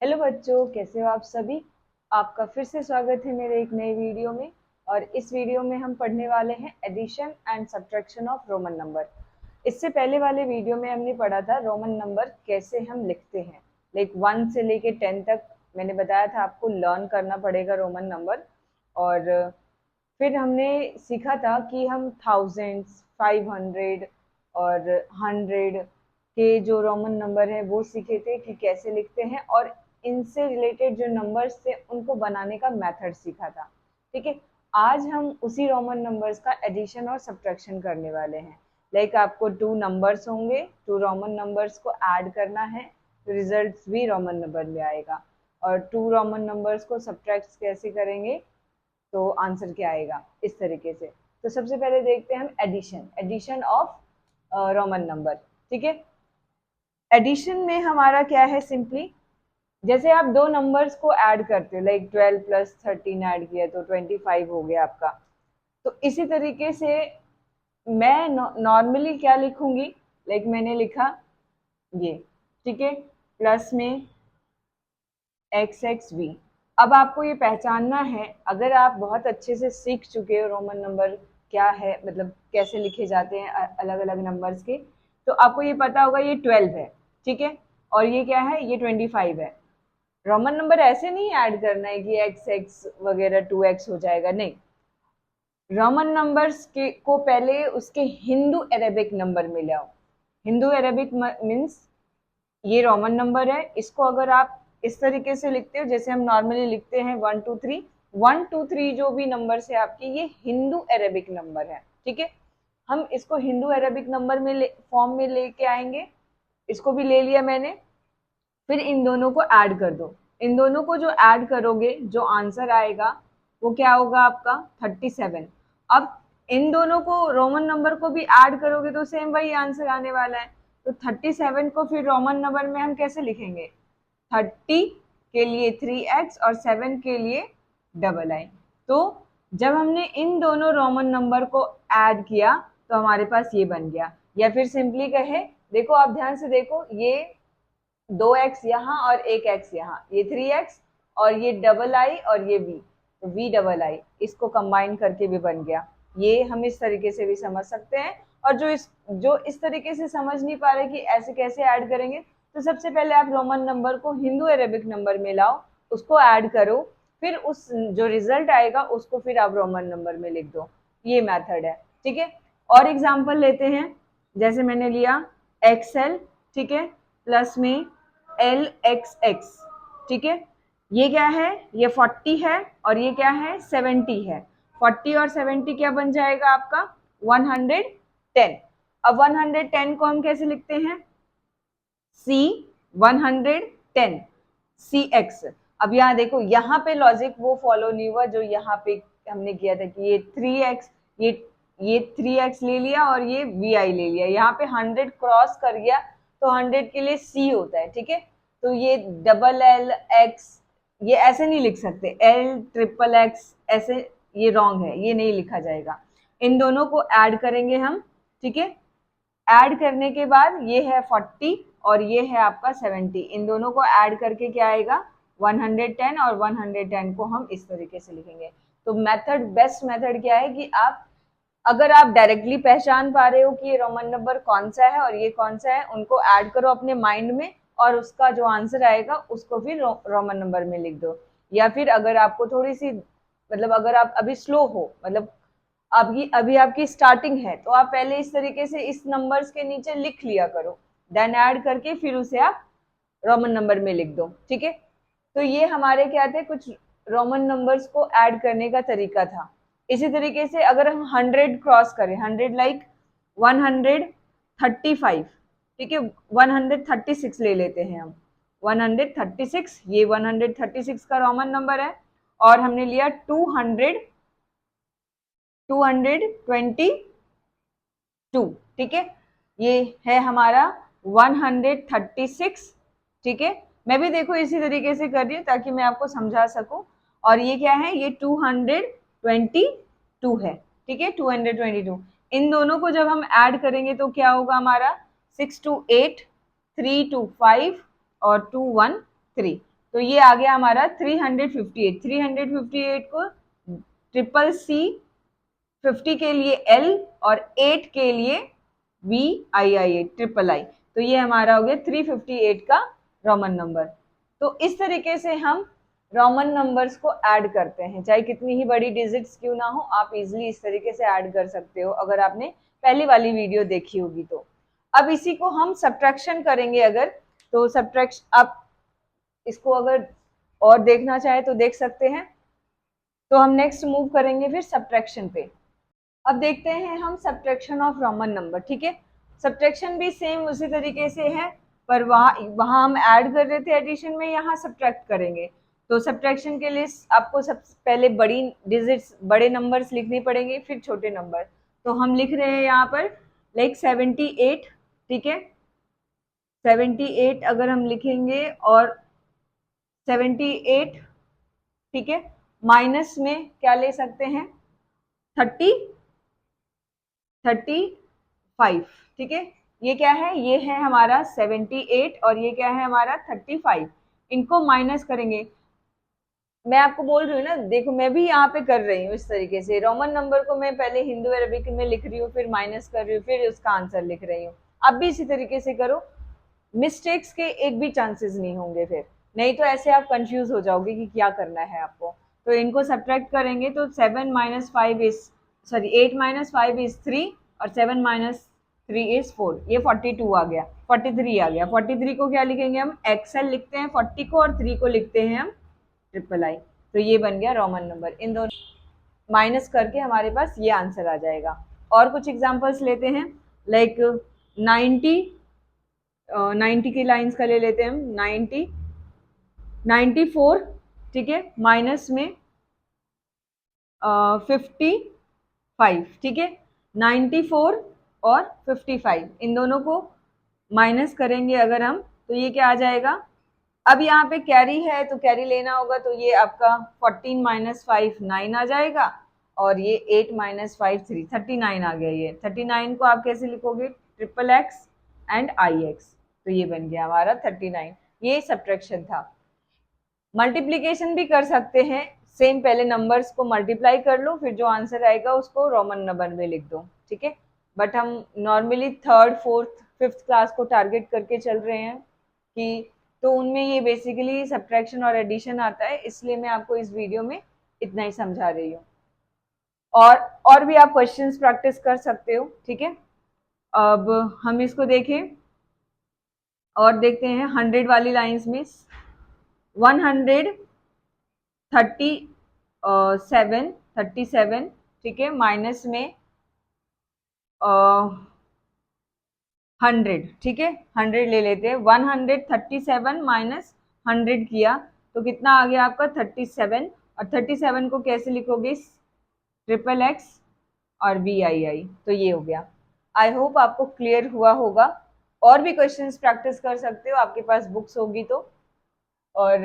Hello बच्चों, कैसे हो आप सभी। आपका फिर से स्वागत है मेरे एक नए वीडियो में। और इस वीडियो में हम पढ़ने वाले हैं addition and subtraction of Roman number. इससे पहले वाले वीडियो में हमने पढ़ा था रोमन नंबर कैसे हम लिखते हैं, लाइक 1 से लेके 10 तक। मैंने बताया था आपको लर्न करना पड़ेगा रोमन नंबर। और फिर हमने सीखा था कि हम थाउजेंड्स, 500 और 100 के जो रोमन नंबर है वो सीखे थे कि कैसे लिखते हैं, और इनसे रिलेटेड जो नंबर्स थे उनको बनाने का मेथड सीखा था। ठीक है, आज हम उसी रोमन नंबर्स का एडिशन और सब्ट्रैक्शन करने वाले हैं। लाइक आपको 2 नंबर्स होंगे, 2 रोमन नंबर्स को ऐड करना है, तो रिजल्ट भी रोमन नंबर में आएगा। और 2 रोमन नंबर्स को सब्ट्रैक्ट कैसे करेंगे तो आंसर क्या आएगा, इस तरीके से। तो सबसे पहले देखते हैं हम addition addition of Roman number. ठीक है, एडिशन में हमारा क्या है, सिंपली जैसे आप दो नंबर्स को ऐड करते हो, लाइक 12 प्लस 13 ऐड किया तो 25 हो गया आपका। तो इसी तरीके से मैं नॉर्मली क्या लिखूंगी, लाइक मैंने लिखा ये, ठीक है, प्लस में एक्स एक्स वी। अब आपको ये पहचानना है, अगर आप बहुत अच्छे से सीख चुके हो रोमन नंबर क्या है, मतलब कैसे लिखे जाते हैं अलग अलग नंबर्स के, तो आपको ये पता होगा ये 12 है, ठीक है, और ये क्या है, ये 25 है। रोमन नंबर ऐसे नहीं ऐड करना है कि एक्स एक्स वगैरह 2x हो जाएगा, नहीं। रोमन नंबर्स के को पहले उसके हिंदू अरेबिक नंबर में ले आओ। हिंदू अरेबिक मीन्स ये रोमन नंबर है, इसको अगर आप इस तरीके से लिखते हो जैसे हम नॉर्मली लिखते हैं 1 2 3, 1 2 3 जो भी नंबर है आपके, ये हिंदू अरेबिक नंबर है। ठीक है, हम इसको हिंदू अरेबिक नंबर में फॉर्म में लेके आएंगे। इसको भी ले लिया मैंने। फिर इन दोनों को ऐड कर दो। इन दोनों को जो ऐड करोगे जो आंसर आएगा वो क्या होगा आपका 37। अब इन दोनों को रोमन नंबर को भी ऐड करोगे तो सेम वही आंसर आने वाला है। तो 37 को फिर रोमन नंबर में हम कैसे लिखेंगे, 30 के लिए 3x और 7 के लिए डबल आई। तो जब हमने इन दोनों रोमन नंबर को ऐड किया तो हमारे पास ये बन गया। या फिर सिंपली कहे, देखो आप ध्यान से देखो, ये 2x यहाँ और 1x यहाँ, ये 3x और ये डबल आई और ये v, तो v डबल आई, इसको कंबाइन करके भी बन गया। ये हम इस तरीके से भी समझ सकते हैं। और जो इस तरीके से समझ नहीं पा रहे कि ऐसे कैसे ऐड करेंगे, तो सबसे पहले आप रोमन नंबर को हिंदू अरेबिक नंबर में लाओ, उसको ऐड करो, फिर उस जो रिजल्ट आएगा उसको फिर आप रोमन नंबर में लिख दो। ये मेथड है। ठीक है, और एग्जाम्पल लेते हैं। जैसे मैंने लिया एक्सएल, ठीक है, प्लस में एल एक्स एक्स। ठीक है, ये क्या है, ये 40 है और ये क्या है 70 है। 40 और 70 क्या बन जाएगा आपका 110। अब 110 को हम कैसे लिखते हैं, सी 110 सी एक्स। अब यहाँ देखो, यहाँ पे लॉजिक वो फॉलो नहीं हुआ जो यहाँ पे हमने किया था कि ये 3x, ये 3x ले लिया और ये vi ले लिया, यहाँ पे 100 क्रॉस कर गया तो 100 के लिए c होता है। ठीक है, तो ये डबल एल एक्स, ये ऐसे नहीं लिख सकते, एल ट्रिपल एक्स ऐसे, ये रॉन्ग है, ये नहीं लिखा जाएगा। इन दोनों को ऐड करेंगे हम। ठीक है, ऐड करने के बाद ये है 40 और ये है आपका 70, इन दोनों को ऐड करके क्या आएगा 110, और 110 को हम इस तरीके से लिखेंगे। तो मेथड, बेस्ट मेथड क्या है कि आप, अगर आप डायरेक्टली पहचान पा रहे हो कि ये रोमन नंबर कौन सा है और ये कौन सा है, उनको ऐड करो अपने माइंड में और उसका जो आंसर आएगा उसको फिर रोमन नंबर में लिख दो। या फिर अगर आपको थोड़ी सी, मतलब अगर आप अभी स्लो हो, मतलब अभी अभी आपकी स्टार्टिंग है, तो आप पहले इस तरीके से इस नंबर्स के नीचे लिख लिया करो, देन ऐड करके फिर उसे आप रोमन नंबर में लिख दो। ठीक है, तो ये हमारे क्या थे, कुछ रोमन नंबर्स को ऐड करने का तरीका था। इसी तरीके से अगर हम 100 क्रॉस करें, 100 लाइक 135, ठीक है, 136 ले लेते हैं हम, 136, ये 136 का रोमन नंबर है। और हमने लिया 222, ठीक है, ये है हमारा 136। ठीक है, मैं भी देखो इसी तरीके से कर रही हूँ ताकि मैं आपको समझा सकूं। और ये क्या है, ये 222 है। ठीक है, 222, इन दोनों को जब हम ऐड करेंगे तो क्या होगा हमारा 628, 325 और 213। तो ये आ गया हमारा 358। 358 को ट्रिपल सी, 50 के लिए L और 8 के लिए VII, ट्रिपल आई। तो ये हमारा हो गया 358 का रोमन नंबर। तो इस तरीके से हम रोमन नंबर्स को ऐड करते हैं, चाहे कितनी ही बड़ी डिजिट्स क्यों ना हो, आप इजिली इस तरीके से ऐड कर सकते हो अगर आपने पहली वाली वीडियो देखी होगी तो। अब इसी को हम सब्ट्रैक्शन करेंगे अगर, तो सब्ट्रैक्शन आप इसको अगर और देखना चाहे तो देख सकते हैं। तो हम नेक्स्ट मूव करेंगे फिर सब्ट्रैक्शन पे। अब देखते हैं हम सब्ट्रैक्शन ऑफ रोमन नंबर। ठीक है, सब्ट्रैक्शन भी सेम उसी तरीके से है, पर वहाँ हम ऐड कर रहे थे एडिशन में, यहाँ सब्ट्रैक्ट करेंगे। तो सब्ट्रैक्शन के लिए आपको सबसे पहले बड़ी डिजिट्स, बड़े नंबर्स लिखने पड़ेंगे, फिर छोटे नंबर। तो हम लिख रहे हैं यहाँ पर लाइक 78। ठीक है, 78 अगर हम लिखेंगे और 78, ठीक है, माइनस में क्या ले सकते हैं 35। ठीक है, ये क्या है, ये है हमारा 78 और ये क्या है हमारा 35। इनको माइनस करेंगे। मैं आपको बोल रही हूँ ना, देखो मैं भी यहाँ पे कर रही हूँ इस तरीके से, रोमन नंबर को मैं पहले हिंदू अरबिक में लिख रही हूँ, फिर माइनस कर रही हूँ, फिर उसका आंसर लिख रही हूँ। आप भी इसी तरीके से करो, मिस्टेक्स के एक भी चांसेस नहीं होंगे फिर, नहीं तो ऐसे आप कंफ्यूज हो जाओगे कि क्या करना है आपको। तो इनको सब्ट्रैक्ट करेंगे तो 7 minus 5 is, sorry 8 minus 5 is 3 और 7 माइनस 3 इज 4, ये 42 आ गया, 43 आ गया। 43 को क्या लिखेंगे हम, एक्सएल लिखते हैं 40 को, और 3 को लिखते हैं हम ट्रिपल आई। तो ये बन गया रोमन नंबर। इन दोनों माइनस करके हमारे पास ये आंसर आ जाएगा। और कुछ एग्जांपल्स लेते हैं, लाइक 90, 90 की लाइंस का ले लेते हैं हम। 90, 94, ठीक है, माइनस में 55, ठीक है, 94 और 55 इन दोनों को माइनस करेंगे अगर हम, तो ये क्या आ जाएगा। अब यहाँ पे कैरी है तो कैरी लेना होगा, तो ये आपका 14 माइनस 5 9 आ जाएगा, और ये 8 माइनस 5 3 39 आ गया। ये 39 को आप कैसे लिखोगे, triple x and I x, तो ये बन गया हमारा 39। ये सब्ट्रैक्शन था। मल्टीप्लीकेशन भी कर सकते हैं, सेम पहले नंबर्स को मल्टीप्लाई कर लो, फिर जो आंसर आएगा उसको रोमन नंबर में लिख दो। ठीक है, बट हम normally third fourth fifth class को टारगेट करके चल रहे हैं कि, तो उनमें ये बेसिकली सब्ट्रैक्शन और एडिशन आता है, इसलिए मैं आपको इस वीडियो में इतना ही समझा रही हूँ। और भी आप क्वेश्चंस प्रैक्टिस कर सकते हो। ठीक है, अब हम इसको देखें और देखते हैं 100 वाली लाइंस में 137, ठीक है, माइनस में 100, ठीक है, 100 ले लेते हैं। 137 माइनस 100 किया तो कितना आ गया आपका 37, और 37 को कैसे लिखोगे, ट्रिपल एक्स और VII, तो ये हो गया। आई होप आपको क्लियर हुआ होगा। और भी क्वेश्चंस प्रैक्टिस कर सकते हो, आपके पास बुक्स होगी तो। और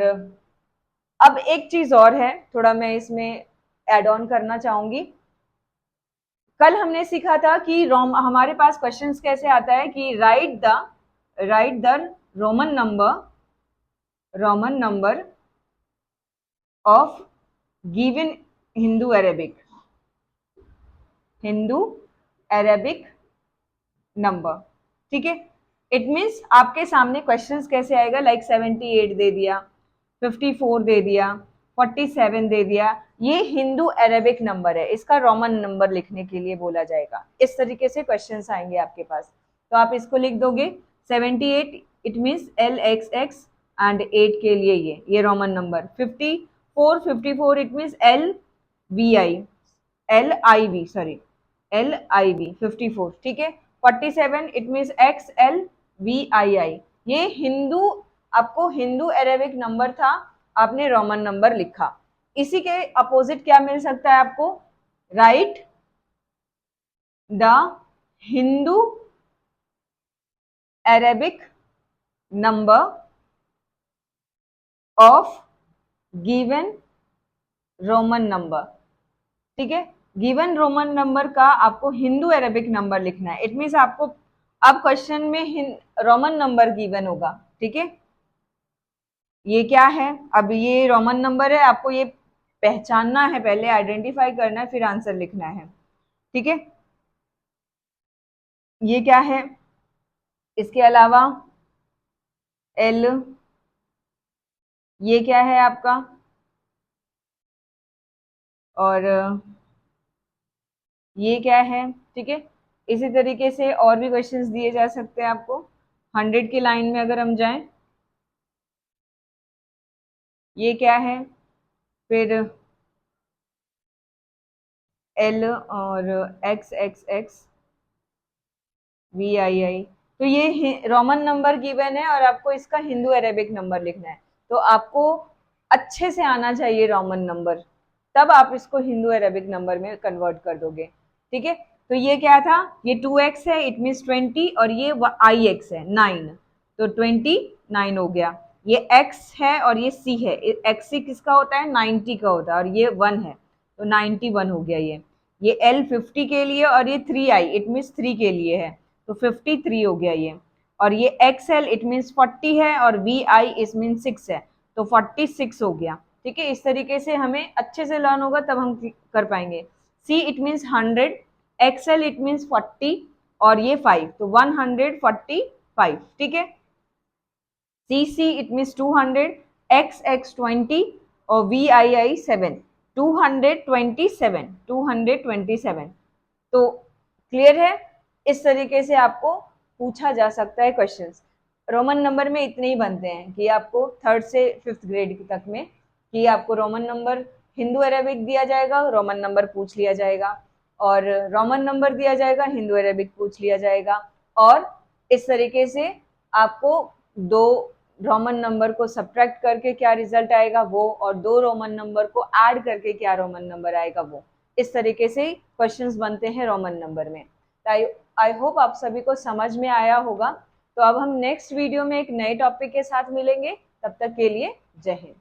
अब एक चीज और है, थोड़ा मैं इसमें ऐड ऑन करना चाहूंगी। कल हमने सीखा था कि हमारे पास क्वेश्चंस कैसे आता है कि right the Roman number of given Hindu Arabic number. ठीक है, इट मीन्स आपके सामने क्वेश्चंस कैसे आएगा, लाइक 78 दे दिया, 54 दे दिया, 47 दे दिया, ये हिंदू अरेबिक नंबर है, इसका रोमन नंबर लिखने के लिए बोला जाएगा। इस तरीके से क्वेश्चंस आएंगे आपके पास, तो आप इसको लिख दोगे 78 इट मीन्स LXX एंड 8 के लिए ये Roman number. 54 it means LIV 54, ठीक है। 47 इट मीन्स XLVII, ये हिंदू, आपको हिंदू अरेबिक नंबर था, आपने रोमन नंबर लिखा। इसी के अपोजिट क्या मिल सकता है आपको, right the Hindu Arabic number of given Roman number. ठीक है, गिवन रोमन नंबर का आपको हिंदू अरेबिक नंबर लिखना है। इट मीन्स आपको अब क्वेश्चन में रोमन नंबर गिवन होगा। ठीक है, ये क्या है, अब ये रोमन नंबर है, आपको ये पहचानना है, पहले आइडेंटिफाई करना है, फिर आंसर लिखना है, ठीक है। ये क्या है, इसके अलावा एल, ये क्या है आपका, और ये क्या है, ठीक है। इसी तरीके से और भी क्वेश्चंस दिए जा सकते हैं आपको। 100 की लाइन में अगर हम जाएं, ये क्या है, फिर एल और एक्स एक्स एक्स वी आई आई, तो ये रोमन नंबर गिवन है और आपको इसका हिंदू अरेबिक नंबर लिखना है। तो आपको अच्छे से आना चाहिए रोमन नंबर, तब आप इसको हिंदू अरेबिक नंबर में कन्वर्ट कर दोगे, ठीक है। तो ये क्या था, ये 2x है, इट मीन्स 20, और ये आई एक्स है 9, तो 29 हो गया। ये x है और ये c है, x c किसका होता है, 90 का होता है, और ये 1 है, तो 91 हो गया। ये L 50 के लिए और ये 3i इट मीन्स 3 के लिए है, तो 53 हो गया ये। और ये XL इट मीन्स 40 है और VI इस मीन 6 है, तो 46 हो गया, ठीक है। इस तरीके से हमें अच्छे से लर्न होगा तब हम कर पाएंगे। C it means 100, XL it means 40 और ये 5, तो 145, ठीक है। CC इट मीन्स 200, XX 20 और VII 7, 227, 227। तो क्लियर है, इस तरीके से आपको पूछा जा सकता है क्वेश्चंस। रोमन नंबर में इतने ही बनते हैं कि आपको 3rd से 5th ग्रेड तक में कि आपको रोमन नंबर हिंदू अरेबिक दिया जाएगा, रोमन नंबर पूछ लिया जाएगा, और रोमन नंबर दिया जाएगा, हिंदू अरेबिक पूछ लिया जाएगा, और इस तरीके से आपको दो रोमन नंबर को सब्ट्रैक्ट करके क्या रिजल्ट आएगा वो, और दो रोमन नंबर को ऐड करके क्या रोमन नंबर आएगा वो। इस तरीके से क्वेश्चंस बनते हैं रोमन नंबर में। आई होप आप सभी को समझ में आया होगा। तो अब हम नेक्स्ट वीडियो में एक नए टॉपिक के साथ मिलेंगे, तब तक के लिए जय हिंद।